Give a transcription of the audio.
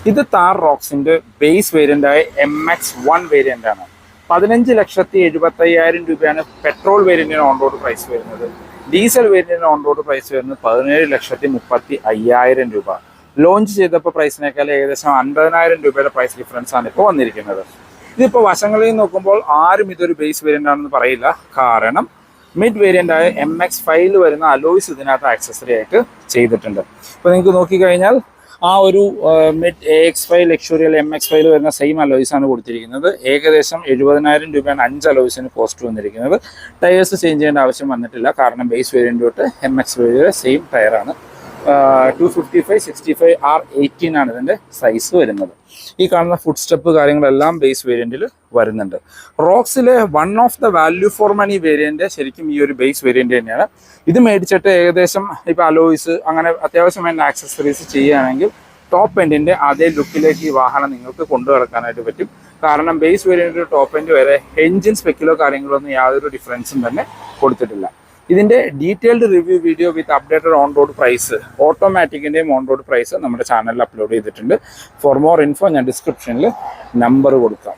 ഇത് Thar റോക്സിന്റെ base വേരിയന്റായ MX1 variant ആണ്. 15,75,000 രൂപയാണ് പെട്രോൾ വേരിയന്റിന് ഓൺ റോഡ് പ്രൈസ് വരുന്നത്. ഡീസൽ വേരിയന്റിന് ഓൺ റോഡ് പ്രൈസ് വരുന്നത് 17,35,000 രൂപ. ലോഞ്ച് ചെയ്തപ്പോൾ പ്രൈസിനേക്കാൾ ഏകദേശം 50,000 രൂപയുടെ പ്രൈസ് ഡിഫറൻസ് ആണ് ഇപ്പോൾ വന്നിരിക്കുന്നത്. ഇതിപ്പോൾ വശങ്ങളിൽ നോക്കുമ്പോൾ ആരും ഇതൊരു ബേസ് വേരിയന്റ് ആണെന്ന് പറയില്ല. കാരണം മിഡ് വേരിയന്റ് ആയ MX5 വരുന്ന അലോയ്സ് ഇതിനകത്ത് ആക്സസറി ആയിട്ട് ചെയ്തിട്ടുണ്ട്. ഇപ്പോൾ നിങ്ങൾക്ക് നോക്കിക്കഴിഞ്ഞാൽ ആ ഒരു മിഡ് AX5 ലക്ഷറിയൽ MX5 വരുന്ന സെയിം അലോയ്സ് ആണ് കൊടുത്തിരിക്കുന്നത്. ഏകദേശം 70,000 രൂപയാണ് 5 അലോയ്സിന് കോസ്റ്റ് വന്നിരിക്കുന്നത്. ടയേഴ്സ് ചേഞ്ച് ചെയ്യേണ്ട ആവശ്യം വന്നിട്ടില്ല. കാരണം ബേസ് വേരിയന്റ് തൊട്ട് MX5 സെയിം ടയറാണ്. 255 65 R18 ആണ് ഇതിൻ്റെ സൈസ് വരുന്നത്. ഈ കാണുന്ന ഫുഡ് സ്റ്റെപ്പ് കാര്യങ്ങളെല്ലാം ബേസ് വേരിയന്റിൽ വരുന്നുണ്ട്. റോക്സിലെ one of the value for money variant ശരിക്കും ഈ ഒരു ബേസ് വേരിയന്റ് തന്നെയാണ്. ഇത് മേടിച്ചിട്ട് ഏകദേശം ഇപ്പോൾ അലോയ്സ് അങ്ങനെ അത്യാവശ്യം വേണ്ട ആക്സസറീസ് ചെയ്യുകയാണെങ്കിൽ ടോപ്പ് എൻഡിൻ്റെ അതേ ലുക്കിലേക്ക് ഈ വാഹനം നിങ്ങൾക്ക് കൊണ്ടു നടക്കാനായിട്ട് പറ്റും. കാരണം ബേസ് വേരിയന്റ് ടോപ്പ് എൻഡ് വരെ എൻജിൻ സ്പെക്കിലോ കാര്യങ്ങളൊന്നും യാതൊരു ഡിഫറൻസും തന്നെ കൊടുത്തിട്ടില്ല. ഇതിൻ്റെ detailed review video with updated on road price, ഓട്ടോമാറ്റിക്കിൻ്റെയും ഓൺ റോഡ് പ്രൈസ് നമ്മുടെ ചാനലിൽ അപ്ലോഡ് ചെയ്തിട്ടുണ്ട്. ഫോർ മോർ ഇൻഫോ ഞാൻ ഡിസ്ക്രിപ്ഷനിൽ നമ്പർ കൊടുക്കാം.